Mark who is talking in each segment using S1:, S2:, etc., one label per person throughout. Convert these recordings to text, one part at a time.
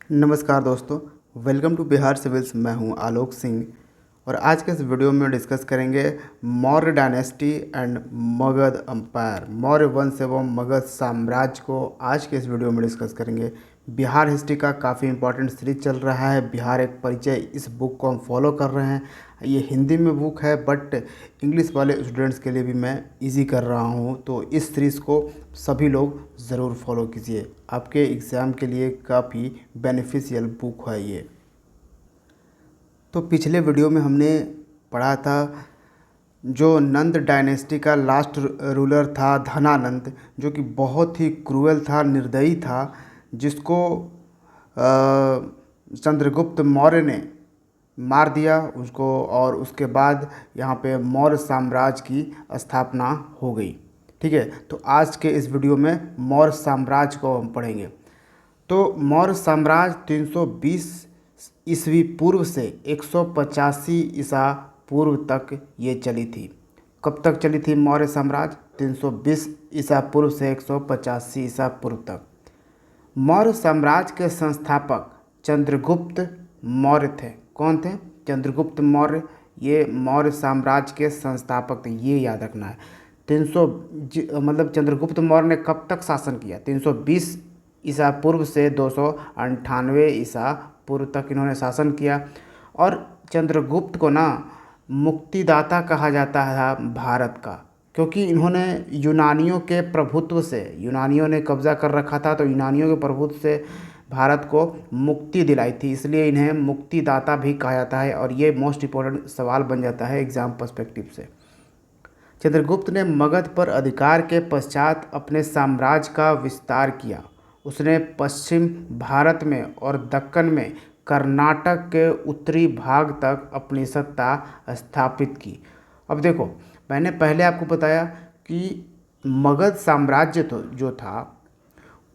S1: नमस्कार दोस्तों, welcome to Bihar civils. मैं हूं आलोक सिंह और आज के इस वीडियो में डिस्कस करेंगे Maurya dynasty and Magadh umpire, Maurya वंश एवं मगध साम्राज्य को आज के इस वीडियो में डिस्कस करेंगे। बिहार हिस्ट्री का काफ़ी इंपॉर्टेंट सीरीज चल रहा है, बिहार एक परिचय। इस बुक को हम फॉलो कर रहे हैं। ये हिंदी में बुक है बट इंग्लिश वाले स्टूडेंट्स के लिए भी मैं इजी कर रहा हूँ, तो इस सीरीज़ को सभी लोग ज़रूर फॉलो कीजिए। आपके एग्ज़ाम के लिए काफ़ी बेनिफिशियल बुक है ये। तो पिछले वीडियो में हमने पढ़ा था जो नंद डायनेस्टी का लास्ट रूलर था धनानंद, जो कि बहुत ही क्रूएल था, निर्दयी था, जिसको चंद्रगुप्त मौर्य ने मार दिया उसको। और उसके बाद यहाँ पे मौर्य साम्राज्य की स्थापना हो गई। ठीक है, तो आज के इस वीडियो में मौर्य साम्राज्य को हम पढ़ेंगे। तो मौर्य साम्राज्य 320 ईस्वी पूर्व से 185 ईसा पूर्व तक ये चली थी। कब तक चली थी मौर्य साम्राज्य? 320 ईसा पूर्व से 185 ईसा पूर्व तक। मौर्य साम्राज्य के संस्थापक चंद्रगुप्त मौर्य थे। कौन थे? चंद्रगुप्त मौर्य। ये मौर्य साम्राज्य के संस्थापक थे, ये याद रखना है। 300 मतलब चंद्रगुप्त मौर्य ने कब तक शासन किया? 320 ईसा पूर्व से 298 ईसा पूर्व तक इन्होंने शासन किया। और चंद्रगुप्त को ना मुक्तिदाता कहा जाता है भारत का, क्योंकि इन्होंने यूनानियों के प्रभुत्व से, यूनानियों ने कब्जा कर रखा था, तो यूनानियों के प्रभुत्व से भारत को मुक्ति दिलाई थी, इसलिए इन्हें मुक्तिदाता भी कहा जाता है। और ये मोस्ट इम्पोर्टेंट सवाल बन जाता है एग्ज़ाम पर्सपेक्टिव से। चंद्रगुप्त ने मगध पर अधिकार के पश्चात अपने साम्राज्य का विस्तार किया। उसने पश्चिम भारत में और दक्कन में कर्नाटक के उत्तरी भाग तक अपनी सत्ता स्थापित की। अब देखो, मैंने पहले आपको बताया कि मगध साम्राज्य तो जो था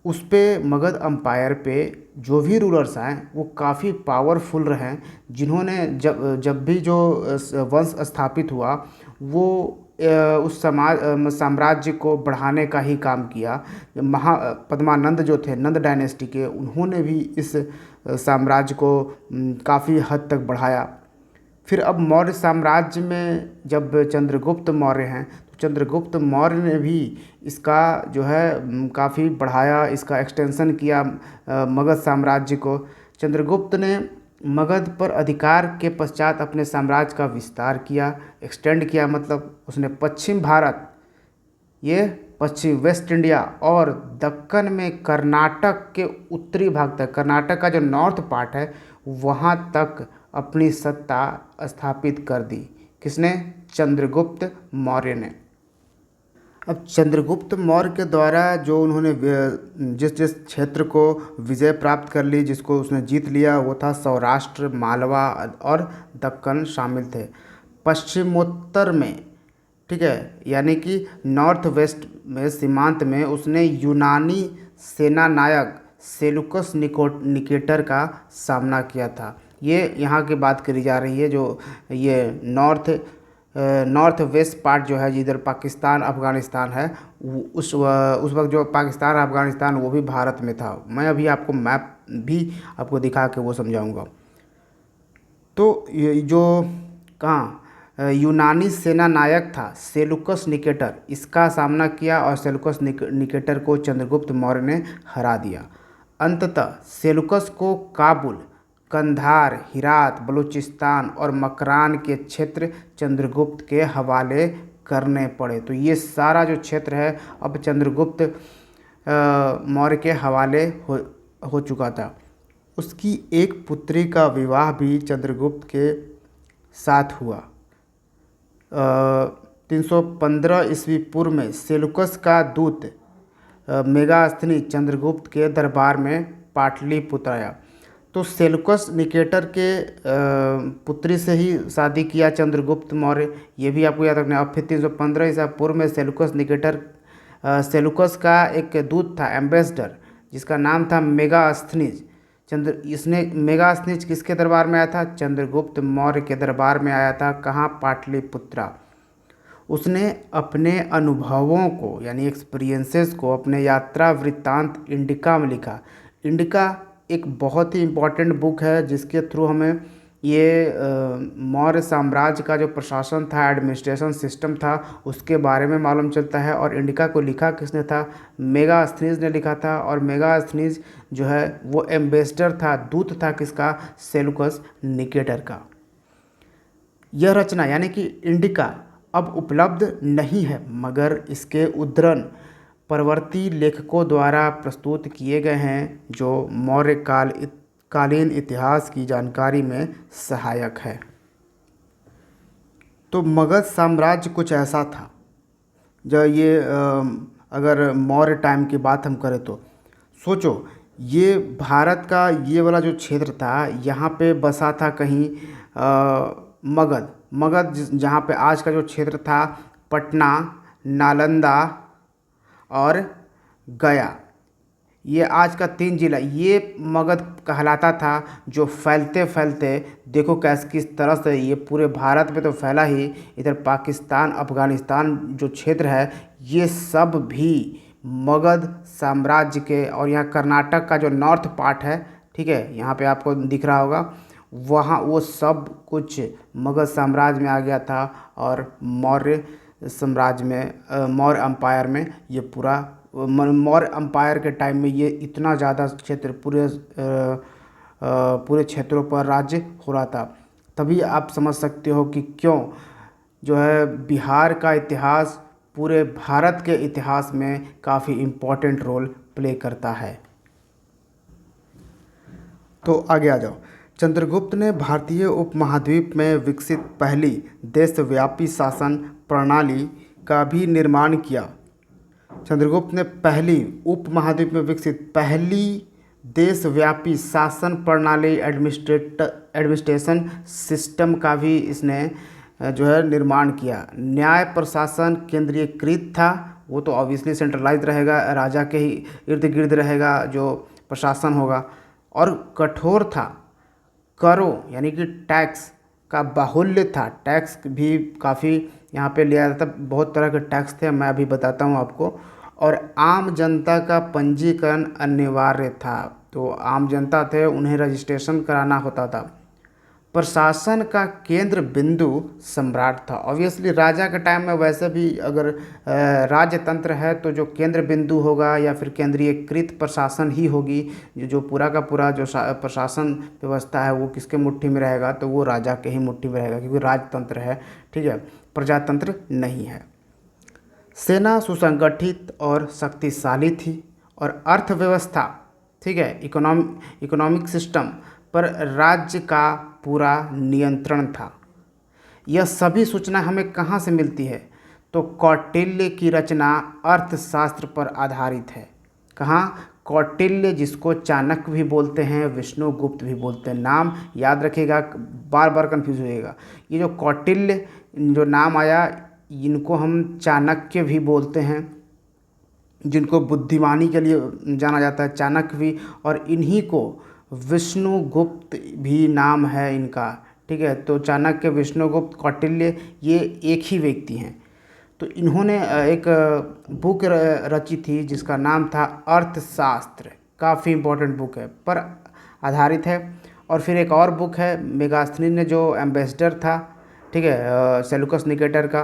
S1: उस पे, मगध अम्पायर पे जो भी रूलर्स आए वो काफ़ी पावरफुल रहे, जिन्होंने जब जब भी जो वंश स्थापित हुआ वो उस साम्राज्य को बढ़ाने का ही काम किया। पद्मानंद जो थे, नंद डायनेस्टी के, उन्होंने भी इस साम्राज्य को काफ़ी हद तक बढ़ाया। फिर अब मौर्य साम्राज्य में जब चंद्रगुप्त मौर्य हैं, तो चंद्रगुप्त मौर्य ने भी इसका जो है काफ़ी बढ़ाया, इसका एक्सटेंशन किया मगध साम्राज्य को। चंद्रगुप्त ने मगध पर अधिकार के पश्चात अपने साम्राज्य का विस्तार किया, एक्सटेंड किया। मतलब उसने पश्चिम भारत, ये पश्चिम वेस्ट इंडिया और दक्कन में कर्नाटक के उत्तरी भाग तक, कर्नाटक का जो नॉर्थ पार्ट है वहाँ तक अपनी सत्ता स्थापित कर दी। किसने? चंद्रगुप्त मौर्य ने। अब चंद्रगुप्त मौर्य के द्वारा जो उन्होंने जिस जिस क्षेत्र को विजय प्राप्त कर ली, जिसको उसने जीत लिया, वो था सौराष्ट्र, मालवा और दक्कन शामिल थे। पश्चिमोत्तर में, ठीक है, यानी कि नॉर्थ वेस्ट में, सीमांत में, उसने यूनानी सेना नायक सेलुकस निकेटर का सामना किया था। ये यहाँ की बात करी जा रही है, जो ये नॉर्थ वेस्ट पार्ट जो है, जिधर पाकिस्तान अफ़गानिस्तान है, उस वक्त जो पाकिस्तान अफ़गानिस्तान वो भी भारत में था। मैं अभी आपको मैप भी आपको दिखा के वो समझाऊंगा। तो ये जो कहाँ यूनानी सेना नायक था सेलुकस निकेटर, इसका सामना किया और सेलुकस निकेटर को चंद्रगुप्त मौर्य ने हरा दिया। अंततः सेलुकस को काबुल, कंधार, हिरात, बलूचिस्तान और मकरान के क्षेत्र चंद्रगुप्त के हवाले करने पड़े। तो ये सारा जो क्षेत्र है अब चंद्रगुप्त मौर्य के हवाले हो चुका था। उसकी एक पुत्री का विवाह भी चंद्रगुप्त के साथ हुआ। 315 ईस्वी पूर्व में सेलुकस का दूत मेगास्थनी चंद्रगुप्त के दरबार में पाटलिपुत्र आया। तो सेलुकस निकेटर के पुत्री से ही शादी किया चंद्रगुप्त मौर्य, ये भी आपको याद रखना है। अब फिर 315 ईसा पूर्व में सेलुकस निकेटर, सेलुकस का एक दूत था, एम्बेसडर, जिसका नाम था मेगास्थनीज। इसने मेगास्थनीज किसके दरबार में आया था? चंद्रगुप्त मौर्य के दरबार में आया था। कहाँ? पाटलिपुत्रा। उसने अपने अनुभवों को, यानी एक्सपीरियंसेस को, अपने यात्रा वृत्तांत इंडिका में लिखा। इंडिका एक बहुत ही इम्पोर्टेंट बुक है जिसके थ्रू हमें ये मौर्य साम्राज्य का जो प्रशासन था, एडमिनिस्ट्रेशन सिस्टम था, उसके बारे में मालूम चलता है। और इंडिका को लिखा किसने था? मेगास्थनीज ने लिखा था। और मेगास्थनीज जो है वो एम्बेसडर था, दूत था किसका? सेलुकस निकेटर का। यह रचना यानी कि इंडिका अब उपलब्ध नहीं है, मगर इसके उद्धरण परवर्ती लेखकों द्वारा प्रस्तुत किए गए हैं, जो मौर्य कालीन इतिहास की जानकारी में सहायक है। तो मगध साम्राज्य कुछ ऐसा था। जो ये अगर मौर्य टाइम की बात हम करें तो सोचो, ये भारत का ये वाला जो क्षेत्र था, यहाँ पे बसा था कहीं मगध जहाँ पे आज का जो क्षेत्र था, पटना, नालंदा और गया, ये आज का 3 जिला, ये मगध कहलाता था। जो फैलते फैलते देखो कैसे किस तरह से ये पूरे भारत में तो फैला ही, इधर पाकिस्तान, अफगानिस्तान जो क्षेत्र है, ये सब भी मगध साम्राज्य के। और यहाँ कर्नाटक का जो नॉर्थ पार्ट है, ठीक है, यहाँ पे आपको दिख रहा होगा, वहाँ वो सब कुछ मगध साम्राज्य में आ गया था। और मौर्य साम्राज्य में, मौर्य अम्पायर में ये पूरा, मौर्य अम्पायर के टाइम में ये इतना ज़्यादा क्षेत्र पूरे क्षेत्रों पर राज्य हो रहा था। तभी आप समझ सकते हो कि क्यों जो है बिहार का इतिहास पूरे भारत के इतिहास में काफ़ी इम्पोर्टेंट रोल प्ले करता है। तो आगे आ जाओ। चंद्रगुप्त ने भारतीय उपमहाद्वीप में विकसित पहली देशव्यापी शासन प्रणाली का भी निर्माण किया। चंद्रगुप्त ने पहली उपमहाद्वीप में विकसित पहली देशव्यापी शासन प्रणाली, एडमिनिस्ट्रेशन सिस्टम का भी इसने जो है निर्माण किया। न्याय प्रशासन केंद्रीयकृत था, वो तो ऑब्वियसली सेंट्रलाइज रहेगा, राजा के ही इर्द गिर्द रहेगा जो प्रशासन होगा। और कठोर था, करों यानी कि टैक्स का बाहुल्य था। टैक्स भी काफ़ी यहाँ पे लिया जाता था, बहुत तरह के टैक्स थे, मैं अभी बताता हूँ आपको। और आम जनता का पंजीकरण अनिवार्य था, तो आम जनता थे, उन्हें रजिस्ट्रेशन कराना होता था। प्रशासन का केंद्र बिंदु सम्राट था। ऑब्वियसली राजा के टाइम में वैसे भी अगर राजतंत्र है तो जो केंद्र बिंदु होगा या फिर केंद्रीयकृत प्रशासन ही होगी, जो पूरा का पूरा जो प्रशासन व्यवस्था है वो किसके मुट्ठी में रहेगा? तो वो राजा के ही मुट्ठी में रहेगा, क्योंकि राजतंत्र है, ठीक है, प्रजातंत्र नहीं है। सेना सुसंगठित और शक्तिशाली थी। और अर्थव्यवस्था, ठीक है, इकोनॉमिक सिस्टम पर राज्य का पूरा नियंत्रण था। यह सभी सूचना हमें कहाँ से मिलती है? तो कौटिल्य की रचना अर्थशास्त्र पर आधारित है। कहाँ? कौटिल्य, जिसको चाणक्य भी बोलते हैं, विष्णुगुप्त भी बोलते हैं, नाम याद रखिएगा, बार बार कंफ्यूज होइएगा। ये जो कौटिल्य जो नाम आया, इनको हम चाणक्य भी बोलते हैं, जिनको बुद्धिमानी के लिए जाना जाता है, चाणक्य भी। और इन्हीं को विष्णुगुप्त भी नाम है इनका, ठीक है। तो चाणक्य, विष्णुगुप्त, कौटिल्य, ये एक ही व्यक्ति हैं। तो इन्होंने एक बुक रची थी जिसका नाम था अर्थशास्त्र, काफ़ी इम्पोर्टेंट बुक है, पर आधारित है। और फिर एक और बुक है मेगास्थनीज ने, जो एम्बेसडर था, ठीक है, सेलुकस निकेटर का,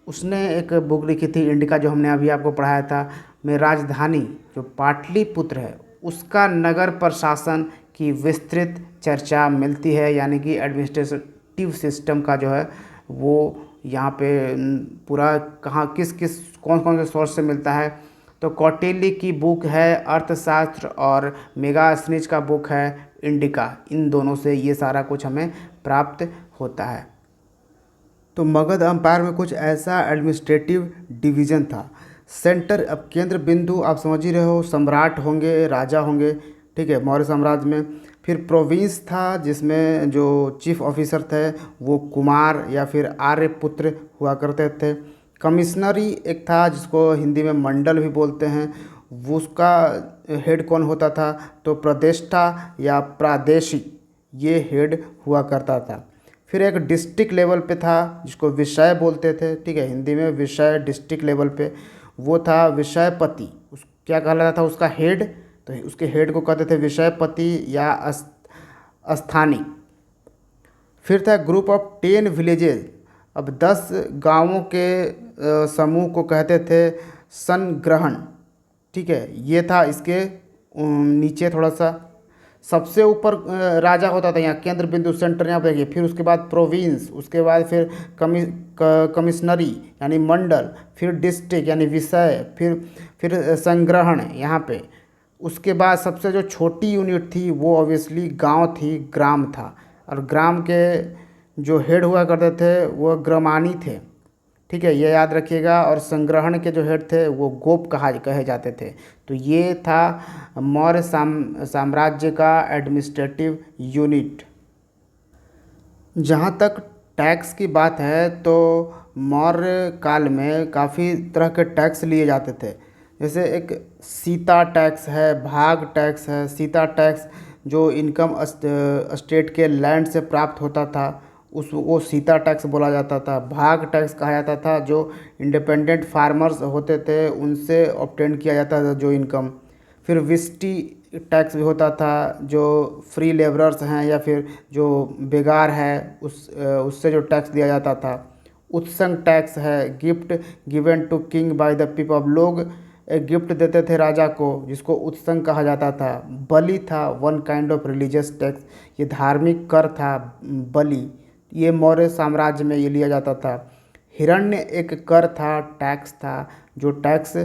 S1: उसने एक बुक लिखी थी इंडिका, जो हमने अभी आपको पढ़ाया था, में राजधानी जो पाटलिपुत्र है उसका नगर प्रशासन की विस्तृत चर्चा मिलती है। यानी कि एडमिनिस्ट्रेटिव सिस्टम का जो है वो यहाँ पे पूरा कहाँ किस कौन कौन से सोर्स से मिलता है। तो कौटिल्य की बुक है अर्थशास्त्र और मेगास्थनीज का बुक है इंडिका, इन दोनों से ये सारा कुछ हमें प्राप्त होता है। तो मगध अम्पायर में कुछ ऐसा एडमिनिस्ट्रेटिव डिवीज़न था। सेंटर, अब केंद्र बिंदु आप समझ ही रहे हो, सम्राट होंगे, राजा होंगे, ठीक है, मौर्य साम्राज्य में। फिर प्रोविंस था, जिसमें जो चीफ ऑफिसर थे वो कुमार या फिर आर्यपुत्र हुआ करते थे। कमिश्नरी एक था, जिसको हिंदी में मंडल भी बोलते हैं, वो उसका हेड कौन होता था? तो प्रदेष्टा या प्रादेशिक, ये हेड हुआ करता था। फिर एक डिस्ट्रिक्ट लेवल पे था, जिसको विषय बोलते थे, ठीक है, हिंदी में विषय, डिस्ट्रिक्ट लेवल पे वो था विषयपति, उस क्या कहलाता था उसका हेड, तो उसके हेड को कहते थे विषयपति या स्थानिक। फिर था ग्रुप ऑफ 10 विलेजेस, अब 10 गांवों के समूह को कहते थे संग्रहण। ठीक है, ये था इसके नीचे थोड़ा सा। सबसे ऊपर राजा होता था, यहाँ केंद्र बिंदु सेंटर यहाँ पे देखिए। फिर उसके बाद प्रोविंस, उसके बाद फिर कमिश्नरी यानी मंडल, फिर डिस्ट्रिक्ट यानी विषय, फिर संग्रहण यहाँ पे। उसके बाद सबसे जो छोटी यूनिट थी वो ऑब्वियसली गांव थी, ग्राम था। और ग्राम के जो हेड हुआ करते थे वो ग्रामानी थे। ठीक है, ये याद रखिएगा। और संग्रहण के जो हेड थे वो गोप कहे जाते थे। तो ये था मौर्य साम्राज्य का एडमिनिस्ट्रेटिव यूनिट। जहाँ तक टैक्स की बात है तो मौर्य काल में काफ़ी तरह के टैक्स लिए जाते थे। जैसे एक सीता टैक्स है, भाग टैक्स है। सीता टैक्स जो इनकम स्टेट के लैंड से प्राप्त होता था वो सीता टैक्स बोला जाता था। भाग टैक्स कहा जाता था जो इंडिपेंडेंट फार्मर्स होते थे उनसे ऑब्टेन किया जाता था जो इनकम। फिर विस्टी टैक्स भी होता था जो फ्री लेबरर्स हैं या फिर जो बेगार है उससे जो टैक्स दिया जाता था। उत्संग टैक्स है, gift given to king by the people, अब लोग एक गिफ्ट देते थे राजा को जिसको उत्संग कहा जाता था। बलि था one kind of religious tax, ये धार्मिक कर था बलि, ये मौर्य साम्राज्य में ये लिया जाता था। हिरण्य एक कर था, टैक्स था, जो tax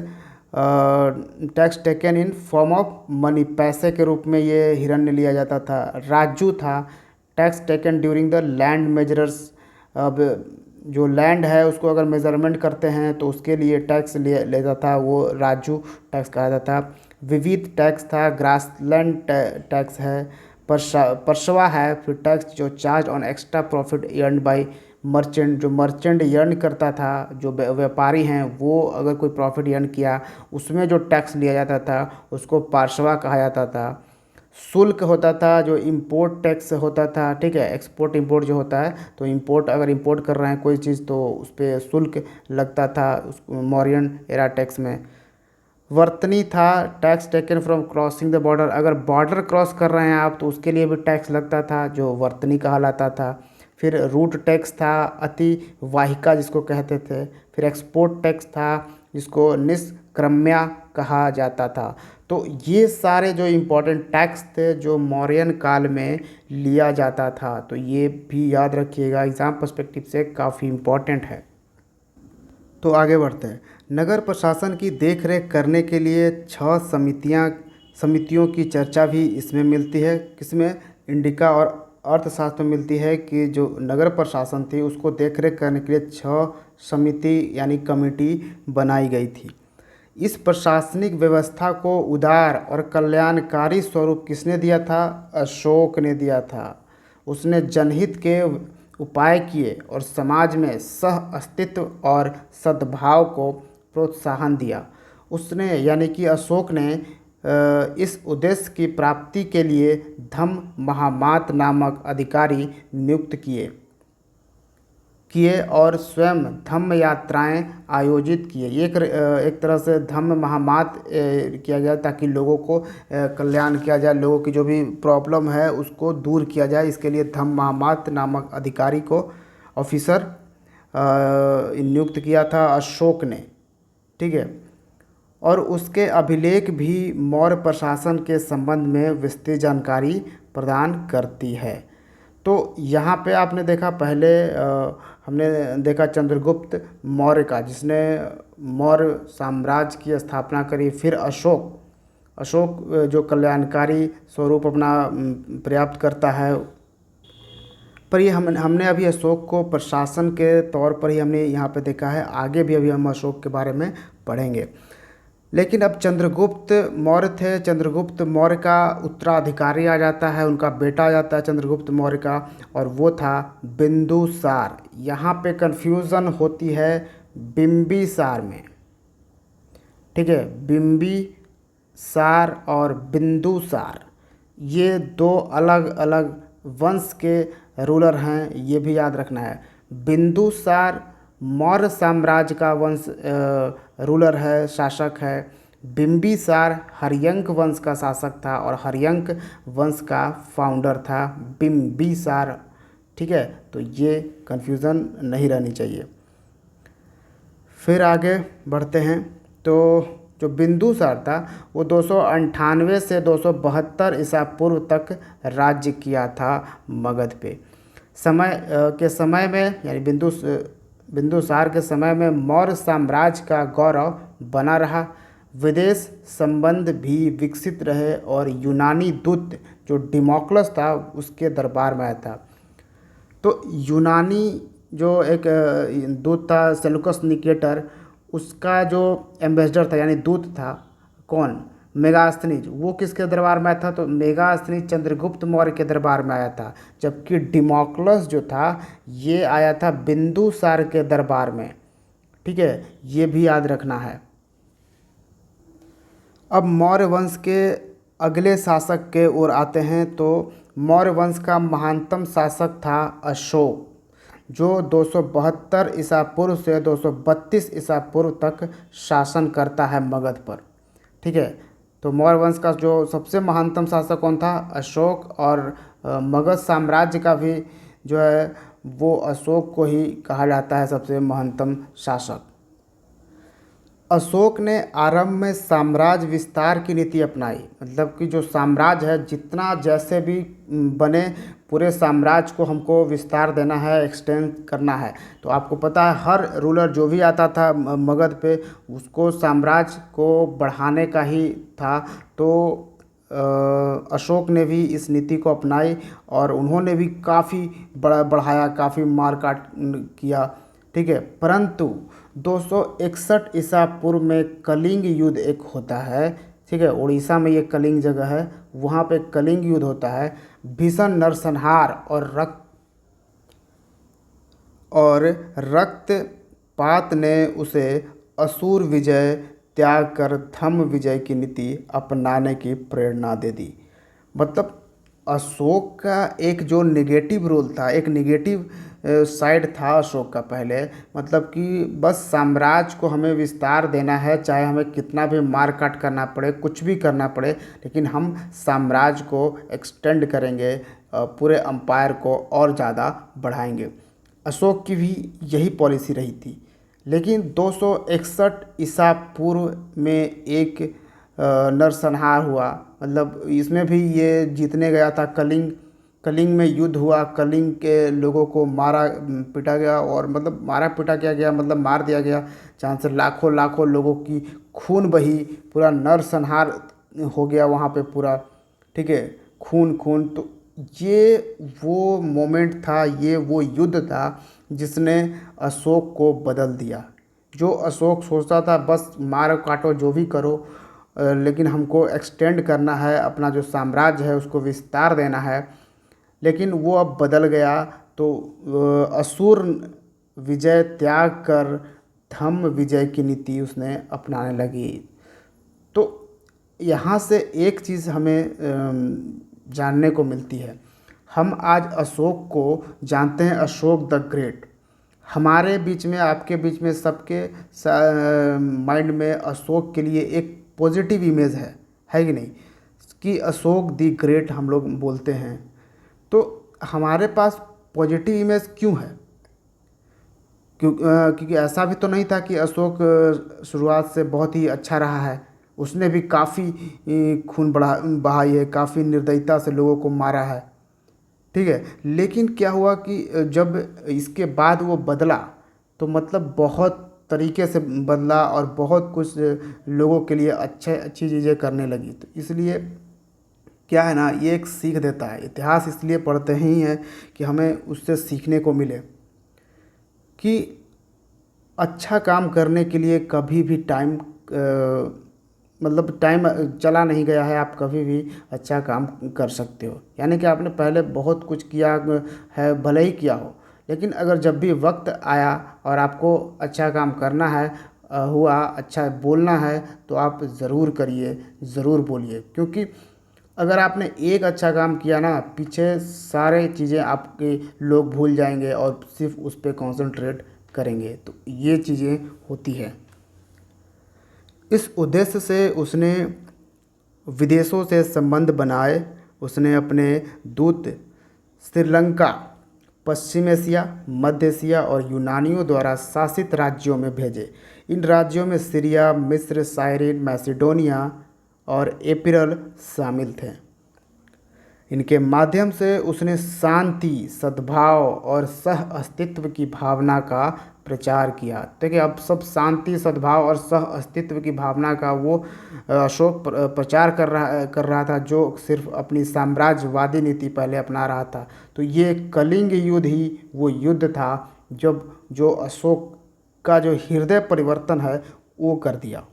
S1: taken in form of money, पैसे के रूप में ये हिरण्य लिया जाता था। राजू था tax taken during the land measurers, अब जो लैंड है उसको अगर मेजरमेंट करते हैं तो उसके लिए टैक्स लेता था, वो राजू टैक्स कहा जाता था। विविध टैक्स था, ग्रासलैंड टैक्स है, परसवा है। फिर टैक्स जो charge on extra profit earn by merchant, जो मर्चेंट अर्न करता था, जो व्यापारी हैं वो अगर कोई प्रॉफिट अर्न किया उसमें जो टैक्स लिया जाता था उसको पार्शवा कहा जाता था। शुल्क होता था जो इंपोर्ट टैक्स होता था। ठीक है, एक्सपोर्ट इंपोर्ट जो होता है, तो इंपोर्ट अगर इंपोर्ट कर रहे हैं कोई चीज़ तो उस पर शुल्क लगता था उस मौर्यन एरा टैक्स में। वर्तनी था tax taken from crossing the border, अगर बॉर्डर क्रॉस कर रहे हैं आप तो उसके लिए भी टैक्स लगता था जो वर्तनी कहलाता था। फिर रूट टैक्स था, अति वाहिका जिसको कहते थे। फिर एक्सपोर्ट टैक्स था जिसको निष्क्रम्या कहा जाता था। तो ये सारे जो इम्पोर्टेंट टैक्स थे जो मौर्यन काल में लिया जाता था, तो ये भी याद रखिएगा, एग्ज़ाम पर्सपेक्टिव से काफ़ी इम्पोर्टेंट है। तो आगे बढ़ते हैं। नगर प्रशासन की देखरेख करने के लिए 6 समितियों की चर्चा भी इसमें मिलती है। किसमें? इंडिका और अर्थशास्त्र में मिलती है कि जो नगर प्रशासन थी उसको देखरेख करने के लिए 6 समिति यानी कमेटी बनाई गई थी। इस प्रशासनिक व्यवस्था को उदार और कल्याणकारी स्वरूप किसने दिया था? अशोक ने दिया था। उसने जनहित के उपाय किए और समाज में सह अस्तित्व और सद्भाव को प्रोत्साहन दिया। उसने यानी कि अशोक ने इस उद्देश्य की प्राप्ति के लिए धम्म महामात नामक अधिकारी नियुक्त किए और स्वयं धम्म यात्राएं आयोजित किए। एक तरह से धम्म महामात किया गया ताकि लोगों को कल्याण किया जाए, लोगों की जो भी प्रॉब्लम है उसको दूर किया जाए। इसके लिए धम्म महामात नामक अधिकारी को ऑफिसर नियुक्त किया था अशोक ने। ठीक है, और उसके अभिलेख भी मौर्य प्रशासन के संबंध में विस्तृत जानकारी प्रदान करती है। तो यहाँ पे आपने देखा पहले हमने देखा चंद्रगुप्त मौर्य का, जिसने मौर्य साम्राज्य की स्थापना करी। फिर अशोक जो कल्याणकारी स्वरूप अपना पर्याप्त करता है। पर ये हमने अभी अशोक को प्रशासन के तौर पर ही हमने यहाँ पे देखा है, आगे भी अभी हम अशोक के बारे में पढ़ेंगे। लेकिन अब चंद्रगुप्त मौर्य थे, चंद्रगुप्त मौर्य का उत्तराधिकारी आ जाता है, उनका बेटा आ जाता है चंद्रगुप्त मौर्य का, और वो था बिंदुसार। यहाँ पे कन्फ्यूज़न होती है बिंबिसार में। ठीक है, बिंबिसार और बिंदुसार ये 2 अलग अलग वंश के रूलर हैं, ये भी याद रखना है। बिंदुसार मौर्य साम्राज्य का वंश रूलर है, शासक है, बिंबिसार हर्यंक वंश का शासक था और हर्यंक वंश का फाउंडर था बिंबिसार। ठीक है, तो ये कन्फ्यूज़न नहीं रहनी चाहिए। फिर आगे बढ़ते हैं। तो जो बिंदुसार था वो 298 से 272 ईसा पूर्व तक राज्य किया था मगध पे। के समय में यानी बिंदुसार के समय में मौर्य साम्राज्य का गौरव बना रहा। विदेश संबंध भी विकसित रहे और यूनानी दूत जो डिमोक्लस था उसके दरबार में आया था। तो यूनानी जो एक दूत था सेलुकस निकेटर, उसका जो एम्बेसडर था यानी दूत था कौन, मेगास्थनीज, वो किसके दरबार में आया था? तो मेगास्थनीज चंद्रगुप्त मौर्य के दरबार में आया था। जबकि डिमोक्लस जो था ये आया था बिंदुसार के दरबार में। ठीक है, ये भी याद रखना है। अब मौर्य वंश के अगले शासक के ओर आते हैं। तो मौर्य वंश का महानतम शासक था अशोक, जो 272 ईसा पूर्व से 232 ईसा पूर्व तक शासन करता है मगध पर। ठीक है, तो मौर्य वंश का जो सबसे महानतम शासक कौन था? अशोक। और मगध साम्राज्य का भी जो है वो अशोक को ही कहा जाता है सबसे महानतम शासक। अशोक ने आरंभ में साम्राज्य विस्तार की नीति अपनाई, मतलब कि जो साम्राज्य है जितना जैसे भी बने पूरे साम्राज्य को हमको विस्तार देना है, एक्सटेंड करना है। तो आपको पता है हर रूलर जो भी आता था मगध पे उसको साम्राज्य को बढ़ाने का ही था। तो अशोक ने भी इस नीति को अपनाई और उन्होंने भी काफ़ी बढ़ाया, काफ़ी मारकाट किया। ठीक है, परंतु 261 ईसा पूर्व में कलिंग युद्ध एक होता है। ठीक है, उड़ीसा में ये कलिंग जगह है, वहाँ पे कलिंग युद्ध होता है। भीषण नरसंहार और रक्तपात ने उसे असुर विजय त्याग कर धम्म विजय की नीति अपनाने की प्रेरणा दे दी। मतलब अशोक का एक जो नेगेटिव रोल था, एक नेगेटिव साइड था अशोक का पहले, मतलब कि बस साम्राज्य को हमें विस्तार देना है, चाहे हमें कितना भी मार काट करना पड़े, कुछ भी करना पड़े, लेकिन हम साम्राज्य को एक्सटेंड करेंगे, पूरे अम्पायर को और ज़्यादा बढ़ाएंगे। अशोक की भी यही पॉलिसी रही थी। लेकिन 261 ईसा पूर्व में एक नरसंहार हुआ, मतलब इसमें भी ये जीतने गया था। कलिंग में युद्ध हुआ, कलिंग के लोगों को मारा पीटा गया, और मतलब मारा पीटा किया गया, मतलब मार दिया गया, जहाँ से लाखों लाखों लोगों की खून बही, पूरा नरसंहार हो गया वहाँ पे पूरा। ठीक है, खून खून। तो ये वो मोमेंट था, ये वो युद्ध था जिसने अशोक को बदल दिया। जो अशोक सोचता था बस मारो काटो जो भी करो, लेकिन हमको एक्सटेंड करना है, अपना जो साम्राज्य है उसको विस्तार देना है, लेकिन वो अब बदल गया। तो असुर विजय त्याग कर धम्म विजय की नीति उसने अपनाने लगी। तो यहाँ से एक चीज़ हमें जानने को मिलती है। हम आज अशोक को जानते हैं, अशोक द ग्रेट। हमारे बीच में, आपके बीच में, सबके माइंड में अशोक के लिए एक पॉजिटिव इमेज है कि नहीं, कि अशोक द ग्रेट हम लोग बोलते हैं। तो हमारे पास पॉजिटिव इमेज क्यों है? क्योंकि ऐसा भी तो नहीं था कि अशोक शुरुआत से बहुत ही अच्छा रहा है। उसने भी काफ़ी खून बहाई है, काफ़ी निर्दयता से लोगों को मारा है। ठीक है, लेकिन क्या हुआ कि जब इसके बाद वो बदला तो मतलब बहुत तरीके से बदला और बहुत कुछ लोगों के लिए अच्छी चीज़ें करने लगी। तो इसलिए क्या है ना, ये एक सीख देता है। इतिहास इसलिए पढ़ते ही हैं कि हमें उससे सीखने को मिले कि अच्छा काम करने के लिए कभी भी मतलब टाइम चला नहीं गया है, आप कभी भी अच्छा काम कर सकते हो। यानी कि आपने पहले बहुत कुछ किया है, भले ही किया हो, लेकिन अगर जब भी वक्त आया और आपको अच्छा काम करना है, हुआ, अच्छा बोलना है, तो आप ज़रूर करिए, ज़रूर बोलिए। क्योंकि अगर आपने एक अच्छा काम किया ना, पीछे सारे चीज़ें आपके लोग भूल जाएंगे और सिर्फ उस पर कॉन्सेंट्रेट करेंगे। तो ये चीज़ें होती है। इस उद्देश्य से उसने विदेशों से संबंध बनाए। उसने अपने दूत श्रीलंका, पश्चिम एशिया, मध्य एशिया और यूनानियों द्वारा शासित राज्यों में भेजे। इन राज्यों में सीरिया, मिस्र, साइरिन, मैसिडोनिया और एपिरल शामिल थे। इनके माध्यम से उसने शांति, सद्भाव और सह अस्तित्व की भावना का प्रचार किया। देखिए, अब सब शांति, सद्भाव और सह अस्तित्व की भावना का वो अशोक प्रचार कर रहा था, जो सिर्फ अपनी साम्राज्यवादी नीति पहले अपना रहा था। तो ये कलिंग युद्ध ही वो युद्ध था जब जो अशोक का जो हृदय परिवर्तन है वो कर दिया।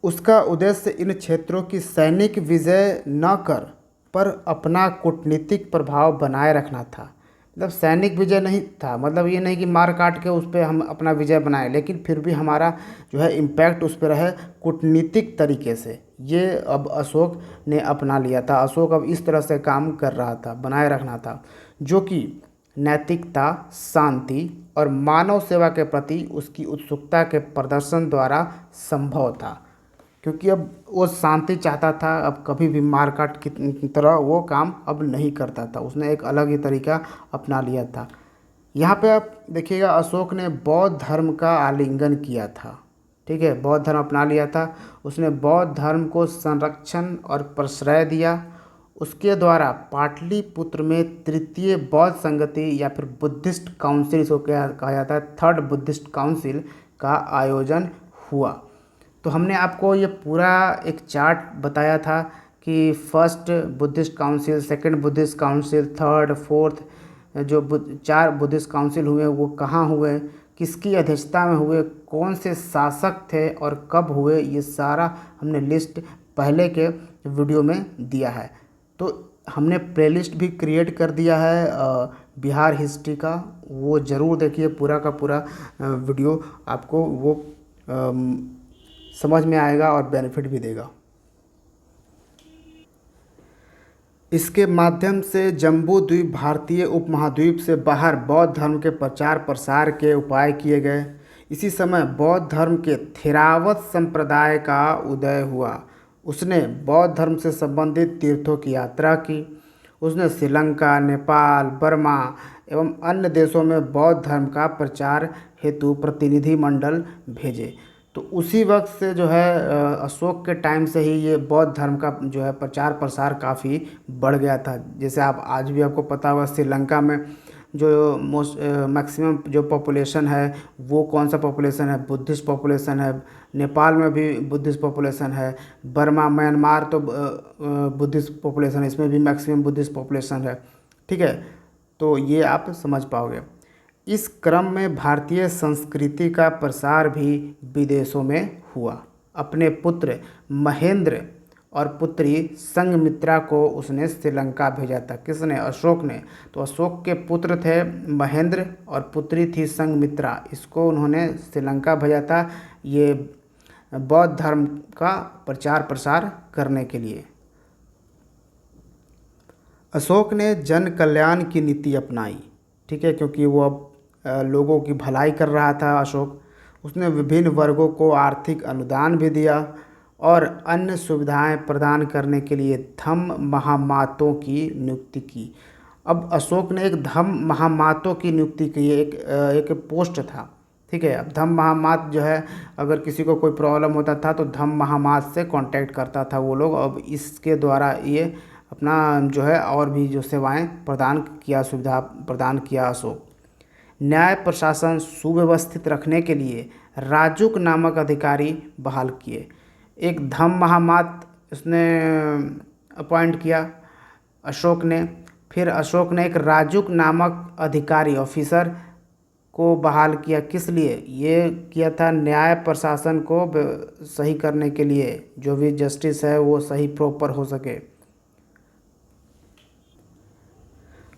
S1: उसका उद्देश्य इन क्षेत्रों की सैनिक विजय न कर पर अपना कूटनीतिक प्रभाव बनाए रखना था। मतलब सैनिक विजय नहीं था, मतलब ये नहीं कि मार काट के उस पर हम अपना विजय बनाएं, लेकिन फिर भी हमारा जो है इम्पैक्ट उस पर रहे कूटनीतिक तरीके से। ये अब अशोक ने अपना लिया था। अशोक अब इस तरह से काम कर रहा था, बनाए रखना था, जो कि नैतिकता, शांति और मानव सेवा के प्रति उसकी उत्सुकता के प्रदर्शन द्वारा संभव था। क्योंकि अब वो शांति चाहता था, अब कभी भी मारकाट की तरह वो काम अब नहीं करता था। उसने एक अलग ही तरीका अपना लिया था। यहाँ पे आप देखिएगा, अशोक ने बौद्ध धर्म का आलिंगन किया था। ठीक है, बौद्ध धर्म अपना लिया था। उसने बौद्ध धर्म को संरक्षण और प्रश्रय दिया। उसके द्वारा पाटलिपुत्र में तृतीय बौद्ध संगति या फिर बुद्धिस्ट काउंसिल, इसको कहा जाता है, थर्ड बुद्धिस्ट काउंसिल का आयोजन हुआ। तो हमने आपको ये पूरा एक चार्ट बताया था कि first Buddhist council, second Buddhist council, third, fourth, जो 4 बुद्धिस्ट काउंसिल हुए वो कहाँ हुए, किसकी अध्यक्षता में हुए, कौन से शासक थे और कब हुए, ये सारा हमने लिस्ट पहले के वीडियो में दिया है। तो हमने प्लेलिस्ट भी क्रिएट कर दिया है बिहार हिस्ट्री का, वो ज़रूर देखिए। पूरा का पूरा वीडियो आपको वो समझ में आएगा और बेनिफिट भी देगा। इसके माध्यम से जम्बू द्वीप, भारतीय उपमहाद्वीप से बाहर बौद्ध धर्म के प्रचार प्रसार के उपाय किए गए। इसी समय बौद्ध धर्म के थेरावत संप्रदाय का उदय हुआ। उसने बौद्ध धर्म से संबंधित तीर्थों की यात्रा की। उसने श्रीलंका, नेपाल, बर्मा एवं अन्य देशों में बौद्ध धर्म का प्रचार हेतु प्रतिनिधि मंडल भेजे। तो उसी वक्त से जो है अशोक के टाइम से ही ये बौद्ध धर्म का जो है प्रचार प्रसार काफ़ी बढ़ गया था। जैसे आप आज भी आपको पता होगा, श्रीलंका में जो मैक्सिमम जो पॉपुलेशन है वो कौन सा पॉपुलेशन है, बुद्धिस्ट पॉपुलेशन है। नेपाल में भी बुद्धिस्ट पॉपुलेशन है। बर्मा, म्यांमार तो बुद्धिस्ट पॉपुलेशन है, इसमें भी मैक्सिमम बुद्धिस्ट पॉपुलेशन है। ठीक है, तो ये आप समझ पाओगे। इस क्रम में भारतीय संस्कृति का प्रसार भी विदेशों में हुआ। अपने पुत्र महेंद्र और पुत्री संघमित्रा को उसने श्रीलंका भेजा था। किसने? अशोक ने। तो अशोक के पुत्र थे महेंद्र और पुत्री थी संघमित्रा। इसको उन्होंने श्रीलंका भेजा था, ये बौद्ध धर्म का प्रचार प्रसार करने के लिए। अशोक ने जन कल्याण की नीति अपनाई। ठीक है, क्योंकि वो अब लोगों की भलाई कर रहा था अशोक। उसने विभिन्न वर्गों को आर्थिक अनुदान भी दिया और अन्य सुविधाएं प्रदान करने के लिए धम्म महामातों की नियुक्ति की। अब अशोक ने एक धम्म महामातों की नियुक्ति की, एक पोस्ट था। ठीक है, अब धम्म महामात जो है, अगर किसी को कोई प्रॉब्लम होता था तो धम्म महामात से कांटेक्ट करता था वो लोग। अब इसके द्वारा ये अपना जो है और भी जो सेवाएं प्रदान किया, सुविधा प्रदान किया अशोक। न्याय प्रशासन सुव्यवस्थित रखने के लिए राजुक नामक अधिकारी बहाल किए। एक धम्म महामात उसने अपॉइंट किया अशोक ने। फिर अशोक ने एक राजुक नामक अधिकारी, ऑफिसर को बहाल किया। किस लिए ये किया था? न्याय प्रशासन को सही करने के लिए, जो भी जस्टिस है वो सही प्रॉपर हो सके।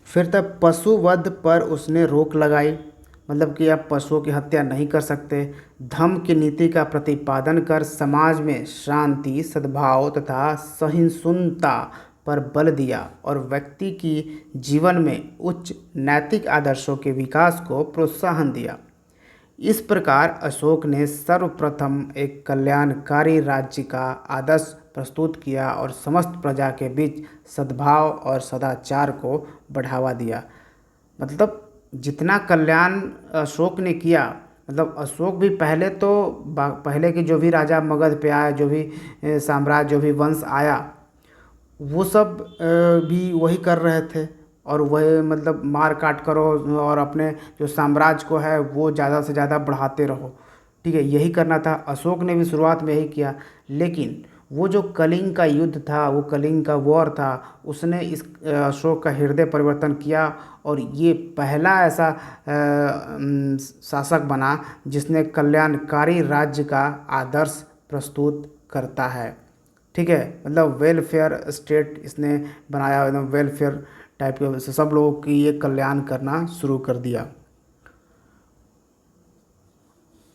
S1: फिर तब पशुवध पर उसने रोक लगाई, मतलब कि आप पशुओं की हत्या नहीं कर सकते। धम्म की नीति का प्रतिपादन कर समाज में शांति, सद्भाव तथा सहिष्णुता पर बल दिया और व्यक्ति की जीवन में उच्च नैतिक आदर्शों के विकास को प्रोत्साहन दिया। इस प्रकार अशोक ने सर्वप्रथम एक कल्याणकारी राज्य का आदर्श प्रस्तुत किया और समस्त प्रजा के बीच सद्भाव और सदाचार को बढ़ावा दिया। मतलब जितना कल्याण अशोक ने किया, मतलब अशोक भी पहले तो पहले के जो भी राजा मगध पे आए, जो भी साम्राज्य, जो भी वंश आया, वो सब भी वही कर रहे थे और वही मतलब मार काट करो और अपने जो साम्राज्य को है वो ज़्यादा से ज़्यादा बढ़ाते रहो। ठीक है, यही करना था। अशोक ने भी शुरुआत में यही किया, लेकिन वो जो कलिंग का युद्ध था, वो कलिंग का वॉर था, उसने इस अशोक का हृदय परिवर्तन किया और ये पहला ऐसा शासक बना जिसने कल्याणकारी राज्य का आदर्श प्रस्तुत करता है। ठीक है, मतलब वेलफेयर स्टेट इसने बनाया, एकदम वेलफेयर टाइप के, सब लोगों की ये कल्याण करना शुरू कर दिया।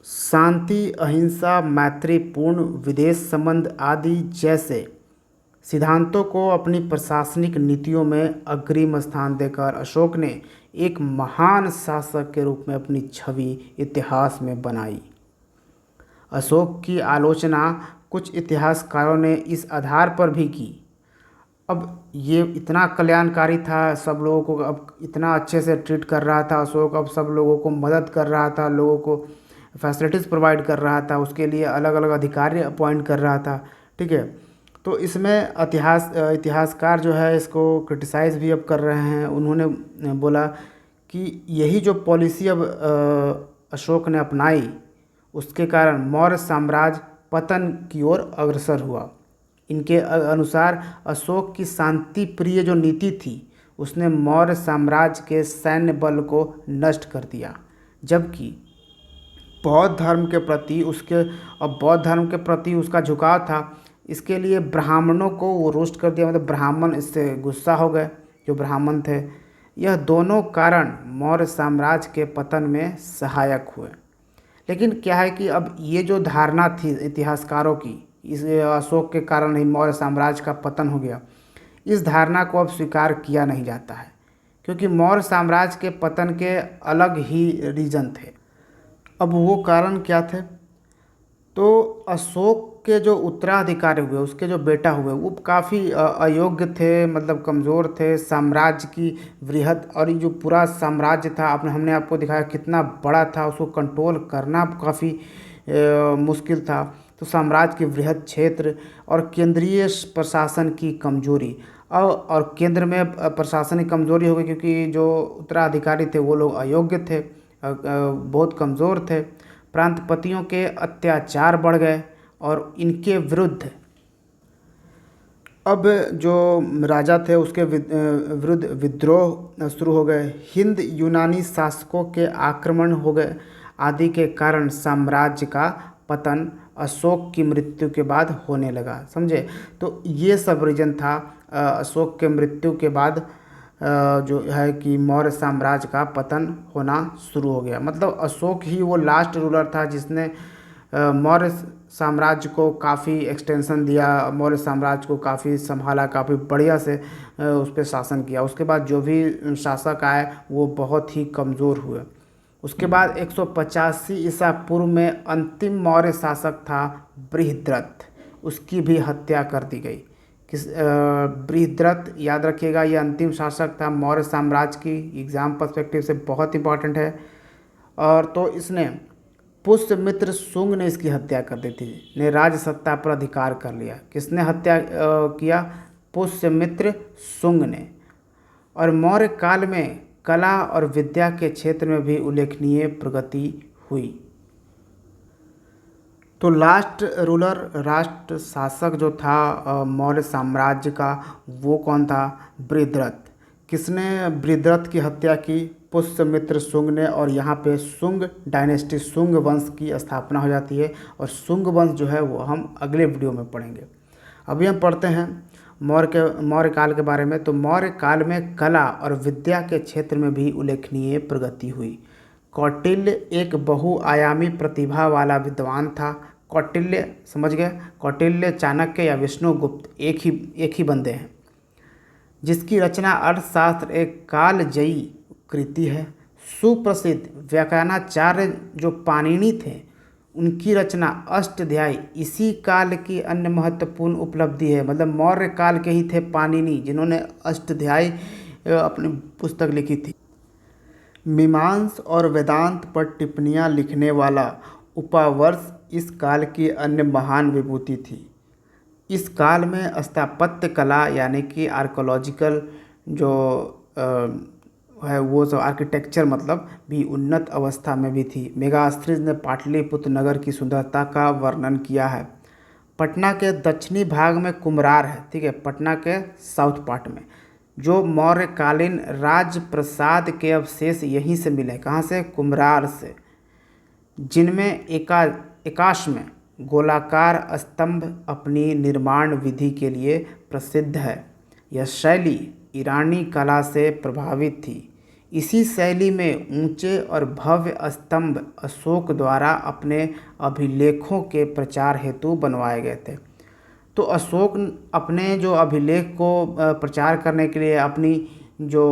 S1: शांति, अहिंसा, मैत्रीपूर्ण विदेश संबंध आदि जैसे सिद्धांतों को अपनी प्रशासनिक नीतियों में अग्रिम स्थान देकर अशोक ने एक महान शासक के रूप में अपनी छवि इतिहास में बनाई। अशोक की आलोचना कुछ इतिहासकारों ने इस आधार पर भी की, अब ये इतना कल्याणकारी था, सब लोगों को अब इतना अच्छे से ट्रीट कर रहा था अशोक, अब सब लोगों को मदद कर रहा था, लोगों को फैसिलिटीज़ प्रोवाइड कर रहा था, उसके लिए अलग अलग अधिकारी अपॉइंट कर रहा था। ठीक है, तो इसमें इतिहासकार जो है इसको क्रिटिसाइज़ भी अब कर रहे हैं। उन्होंने बोला कि यही जो पॉलिसी अब अशोक ने अपनाई, उसके कारण मौर्य साम्राज्य पतन की ओर अग्रसर हुआ। इनके अनुसार अशोक की शांति प्रिय जो नीति थी उसने मौर्य साम्राज्य के सैन्य बल को नष्ट कर दिया, जबकि बौद्ध धर्म के प्रति उसका झुकाव था। इसके लिए ब्राह्मणों को वो रोस्ट कर दिया, मतलब ब्राह्मण इससे गुस्सा हो गए, जो ब्राह्मण थे। यह दोनों कारण मौर्य साम्राज्य के पतन में सहायक हुए। लेकिन क्या है कि अब ये जो धारणा थी इतिहासकारों की, इस अशोक के कारण ही मौर्य साम्राज्य का पतन हो गया, इस धारणा को अब स्वीकार किया नहीं जाता है, क्योंकि मौर्य साम्राज्य के पतन के अलग ही रीज़न थे। अब वो कारण क्या थे? तो अशोक के जो उत्तराधिकारी हुए, उसके जो बेटा हुए, वो काफ़ी अयोग्य थे, मतलब कमज़ोर थे। साम्राज्य की वृहद और ये जो पूरा साम्राज्य था, हमने आपको दिखाया कितना बड़ा था, उसको कंट्रोल करना काफ़ी मुश्किल था। तो साम्राज्य के वृहद क्षेत्र और केंद्रीय प्रशासन की कमजोरी, और केंद्र में प्रशासनिक कमजोरी हो गई, क्योंकि जो उत्तराधिकारी थे वो लोग अयोग्य थे, बहुत कमज़ोर थे। प्रांतपतियों के अत्याचार बढ़ गए और इनके विरुद्ध अब जो राजा थे उसके विरुद्ध विद्रोह शुरू हो गए। हिंद यूनानी शासकों के आक्रमण हो गए आदि के कारण साम्राज्य का पतन अशोक की मृत्यु के बाद होने लगा। समझे? तो ये सब रीजन था अशोक के मृत्यु के बाद जो है कि मौर्य साम्राज्य का पतन होना शुरू हो गया। मतलब अशोक ही वो लास्ट रूलर था जिसने मौर्य साम्राज्य को काफ़ी एक्सटेंशन दिया, मौर्य साम्राज्य को काफ़ी संभाला, काफ़ी बढ़िया से उस पर शासन किया। उसके बाद जो भी शासक आए वो बहुत ही कमज़ोर हुए। उसके बाद 185 ईसा पूर्व में अंतिम मौर्य शासक था बृहद्रथ, उसकी भी हत्या कर दी गई। बृहद्रथ, याद रखिएगा, ये अंतिम शासक था मौर्य साम्राज्य की, एग्ज़ाम पर्सपेक्टिव से बहुत इंपॉर्टेंट है। और तो इसने पुष्यमित्र शुंग ने इसकी हत्या कर दी थी, ने राज सत्ता पर अधिकार कर लिया। किसने हत्या किया? पुष्यमित्र शुंग ने। और मौर्य काल में कला और विद्या के क्षेत्र में भी उल्लेखनीय प्रगति हुई। तो लास्ट रूलर, राष्ट्र शासक जो था मौर्य साम्राज्य का, वो कौन था? बृहद्रथ। किसने बृहद्रथ की हत्या की? पुष्यमित्र शुंग ने। और यहाँ पे शुंग डायनेस्टी, शुंग वंश की स्थापना हो जाती है। और शुंग वंश जो है वो हम अगले वीडियो में पढ़ेंगे। अभी हम पढ़ते हैं मौर्य काल के बारे में। तो मौर्य काल में कला और विद्या के क्षेत्र में भी उल्लेखनीय प्रगति हुई। कौटिल्य एक बहुआयामी प्रतिभा वाला विद्वान था। कौटिल्य, समझ गए? कौटिल्य, चाणक्य या विष्णुगुप्त एक ही बंदे हैं, जिसकी रचना अर्थशास्त्र एक कालजयी कृति है। सुप्रसिद्ध व्याकरणाचार्य जो पाणिनि थे उनकी रचना अष्टाध्यायी इसी काल की अन्य महत्वपूर्ण उपलब्धि है। मतलब मौर्य काल के ही थे पाणिनि जिन्होंने अष्टाध्यायी अपनी पुस्तक लिखी थी। मीमांस और वेदांत पर टिप्पणियाँ लिखने वाला उपावर्ष इस काल की अन्य महान विभूति थी। इस काल में स्थापत्य कला यानी कि आर्कोलॉजिकल जो है वो सब आर्किटेक्चर मतलब भी उन्नत अवस्था में भी थी। मेगास्त्रिज ने पाटलिपुत्र नगर की सुंदरता का वर्णन किया है। पटना के दक्षिणी भाग में कुम्हरार है, ठीक है, पटना के साउथ पार्ट में, जो मौर्यकालीन राजप्रसाद के अवशेष यहीं से मिले। कहाँ से? कुम्हरार से, जिनमें एकाश में गोलाकार स्तंभ अपनी निर्माण विधि के लिए प्रसिद्ध है। यह शैली ईरानी कला से प्रभावित थी। इसी शैली में ऊंचे और भव्य स्तंभ अशोक द्वारा अपने अभिलेखों के प्रचार हेतु बनवाए गए थे। तो अशोक अपने जो अभिलेख को प्रचार करने के लिए अपनी जो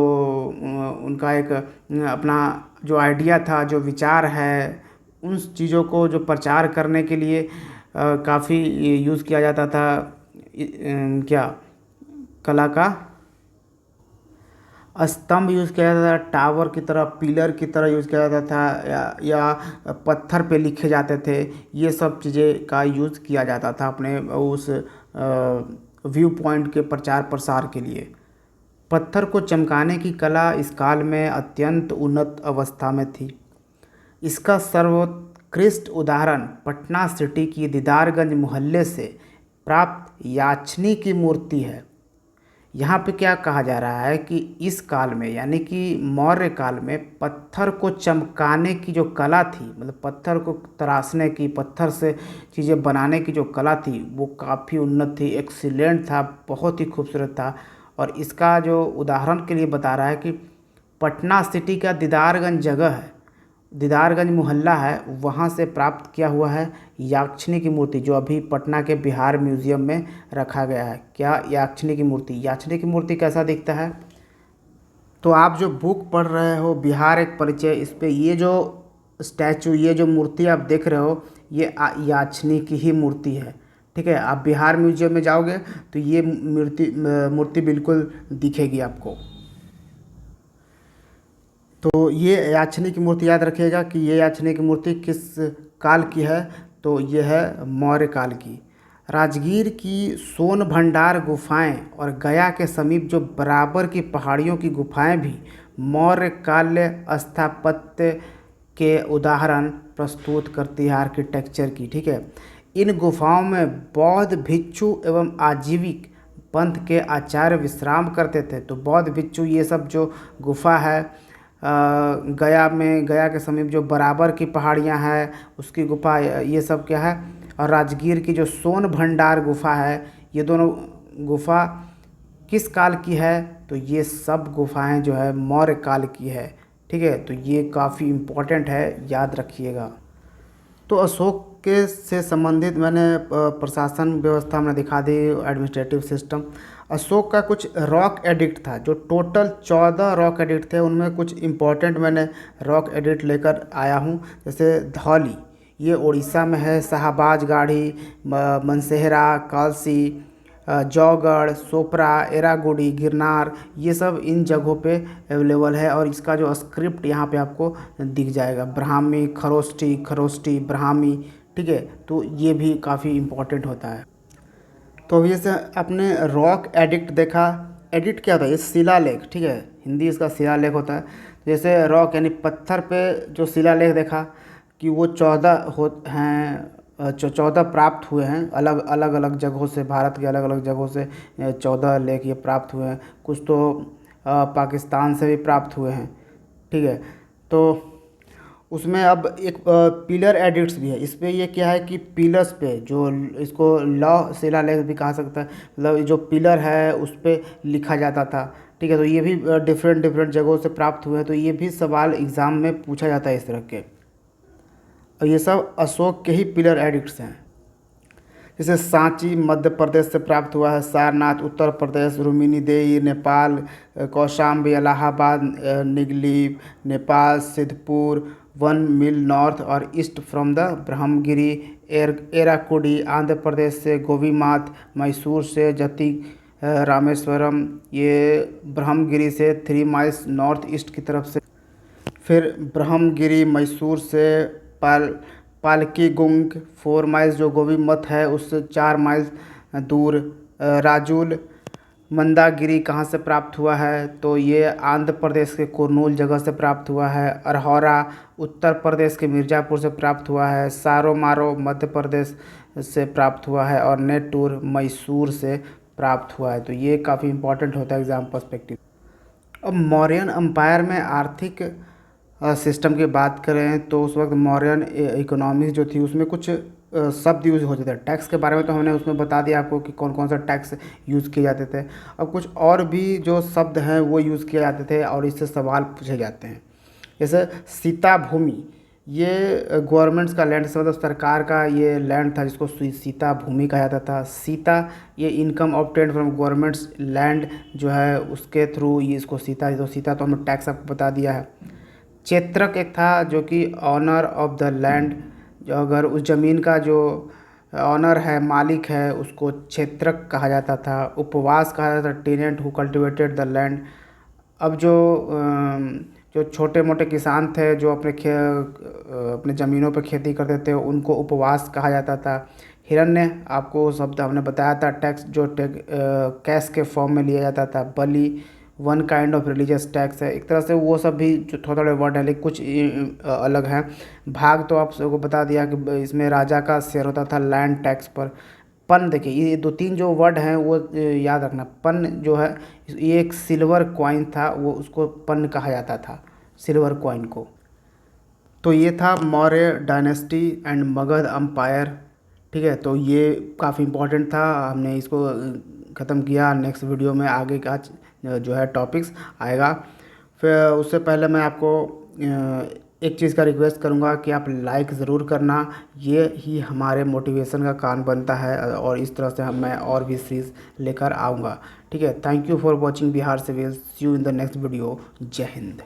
S1: उनका एक अपना जो आइडिया था, जो विचार है, उन चीज़ों को जो प्रचार करने के लिए काफ़ी यूज़ किया जाता था। क्या कला का स्तंभ यूज़ किया जाता था, टावर की तरह, पिलर की तरह यूज़ किया जाता था, या पत्थर पे लिखे जाते थे। ये सब चीज़ें का यूज़ किया जाता था अपने उस व्यू पॉइंट के प्रचार प्रसार के लिए। पत्थर को चमकाने की कला इस काल में अत्यंत उन्नत अवस्था में थी। इसका सर्वोत्कृष्ट उदाहरण पटना सिटी की दीदारगंज मोहल्ले से प्राप्त याचनी की मूर्ति है। यहाँ पे क्या कहा जा रहा है कि इस काल में यानी कि मौर्य काल में पत्थर को चमकाने की जो कला थी, मतलब पत्थर को तराशने की, पत्थर से चीज़ें बनाने की जो कला थी वो काफ़ी उन्नत थी, एक्सीलेंट था, बहुत ही खूबसूरत था। और इसका जो उदाहरण के लिए बता रहा है कि पटना सिटी का दीदारगंज जगह है, दीदारगंज मोहल्ला है, वहाँ से प्राप्त किया हुआ है याक्षनी की मूर्ति, जो अभी पटना के बिहार म्यूज़ियम में रखा गया है। क्या? याक्षनी की मूर्ति। याक्षनी की मूर्ति कैसा दिखता है? तो आप जो बुक पढ़ रहे हो बिहार एक परिचय, इस पे ये जो स्टैचू, ये जो मूर्ति आप देख रहे हो, ये याक्षनी की ही मूर्ति है, ठीक है। आप बिहार म्यूज़ियम में जाओगे तो ये मूर्ति बिल्कुल दिखेगी आपको। तो ये याचनी की मूर्ति याद रखिएगा कि ये याचनी की मूर्ति किस काल की है, तो ये है मौर्य काल की। राजगीर की सोन भंडार गुफाएं और गया के समीप जो बराबर की पहाड़ियों की गुफाएं भी मौर्य काल्य स्थापत्य के उदाहरण प्रस्तुत करती है आर्किटेक्चर की, ठीक है। इन गुफाओं में बौद्ध भिक्षु एवं आजीविक पंथ के आचार्य विश्राम करते थे। तो बौद्ध भिक्षु ये सब जो गुफा है गया के समीप जो बराबर की पहाड़ियाँ हैं उसकी गुफा, ये सब क्या है। और राजगीर की जो सोन भंडार गुफा है, ये दोनों गुफा किस काल की है? तो ये सब गुफाएं जो है मौर्य काल की है, ठीक है। तो ये काफ़ी इम्पोर्टेंट है, याद रखिएगा। तो अशोक के से संबंधित मैंने प्रशासन व्यवस्था में दिखा दी, एडमिनिस्ट्रेटिव सिस्टम। अशोक का कुछ रॉक एडिक्ट था, जो टोटल 14 रॉक एडिक्ट थे, उनमें कुछ इम्पोर्टेंट मैंने रॉक एडिक्ट लेकर आया हूँ। जैसे धौली, ये उड़ीसा में है। शाहबाज गाड़ी, मनसेहरा, कालसी, जौगढ़, सोपरा, एरागुड़ी, गिरनार, ये सब इन जगहों पे अवेलेबल है। और इसका जो स्क्रिप्ट यहाँ पे आपको दिख जाएगा, ब्राह्मी, खरोष्टी, ब्राह्मी, ठीक है। तो ये भी काफ़ी इम्पोर्टेंट होता है। तो जैसे आपने रॉक एडिक्ट देखा, एडिक्ट क्या होता है? ये शिलालेख, ठीक है, हिंदी इसका शिलालेख होता है। जैसे रॉक यानी पत्थर पे जो शिलालेख देखा कि वो 14 प्राप्त हुए हैं अलग अलग जगहों से, भारत के अलग अलग जगहों से 14 लेख ये प्राप्त हुए हैं। कुछ तो पाकिस्तान से भी प्राप्त हुए हैं, ठीक है। तो उसमें अब एक पिलर एडिक्ट्स भी है। इस पे ये क्या है कि पिलर्स पे जो, इसको लौह शिलालेख भी कहा सकता है, मतलब जो पिलर है उस पे लिखा जाता था, ठीक है। तो ये भी डिफरेंट जगहों से प्राप्त हुए हैं। तो ये भी सवाल एग्ज़ाम में पूछा जाता है इस तरह के। और ये सब अशोक के ही पिलर एडिक्ट्स हैं। इसे सांची मध्य प्रदेश से प्राप्त हुआ है, सारनाथ उत्तर प्रदेश, रुक्मिणीदेवी नेपाल, कौशाम्बी इलाहाबाद, निगली नेपाल, सिद्धपुर, 1 मील नॉर्थ और east from the Brahmagiri, Erragudi Andhra Pradesh से, गोवीमाथ मैसूर से, जति रामेश्वरम ये ब्रह्मगिरी से 3 माइल्स नॉर्थ ईस्ट की तरफ से, फिर ब्रह्मगिरी मैसूर से, पालकीगुंग 4 माइल्स जो गोवीमठ है उससे 4 माइल्स दूर, राजुल मंदागिरी कहाँ से प्राप्त हुआ है, तो ये आंध्र प्रदेश के कुर्नूल जगह से प्राप्त हुआ है, अरहौरा उत्तर प्रदेश के मिर्ज़ापुर से प्राप्त हुआ है, सारोमारो मध्य प्रदेश से प्राप्त हुआ है और नेटूर मैसूर से प्राप्त हुआ है। तो ये काफ़ी इंपॉर्टेंट होता है एग्ज़ाम पर्सपेक्टिव। अब मौर्यन अम्पायर में आर्थिक सिस्टम की बात करें तो उस वक्त मौर्यन इकोनॉमी जो थी उसमें कुछ शब्द यूज़ होते थे। टैक्स के बारे में तो हमने उसमें बता दिया आपको कि कौन कौन सा टैक्स यूज़ किए जाते थे। अब कुछ और भी जो शब्द हैं वो यूज़ किए जाते थे और इससे सवाल पूछे जाते हैं। जैसे सीता भूमि, ये गवर्नमेंट्स का लैंड से मतलब सरकार का ये लैंड था जिसको सीता भूमि कहा जाता था। सीता ये income obtained from governments land जो है उसके थ्रू ये इसको सीता, तो सीता तो हमने टैक्स आपको बता दिया है। क्षेत्रक एक था जो कि ऑनर ऑफ द लैंड, जो अगर उस ज़मीन का जो ऑनर है मालिक है उसको क्षेत्रक कहा जाता था। उपवास कहा जाता था, tenant who cultivated the land. अब जो छोटे मोटे किसान थे जो अपने ज़मीनों पर खेती करते थे उनको उपवास कहा जाता था। हिरण्य आपको शब्द हमने बताया था, टैक्स जो कैश के फॉर्म में लिया जाता था। बलि 1 काइंड ऑफ रिलीजियस टैक्स है। एक तरह से वो सब भी जो थोड़े थोड़े वर्ड है लेकिन कुछ अलग हैं। भाग तो आप सबको बता दिया कि इसमें राजा का शेयर होता था लैंड टैक्स पर। पन देखिए ये 2-3 जो वर्ड हैं वो याद रखना। पन जो है ये एक सिल्वर कॉइन था, वो उसको पन कहा जाता था, सिल्वर कॉइन को। तो ये था Maurya dynasty and Magadh empire. ठीक है, तो ये काफ़ी इम्पोर्टेंट था, हमने इसको ख़त्म किया। नेक्स्ट वीडियो में आगे का जो है टॉपिक्स आएगा। फिर उससे पहले मैं आपको एक चीज़ का रिक्वेस्ट करूंगा कि आप लाइक ज़रूर करना, ये ही हमारे मोटिवेशन का कारण बनता है और इस तरह से मैं और भी सीरीज़ लेकर आऊँगा। ठीक है, thank you for watching Bihar civil. See you in the next video. जय हिंद।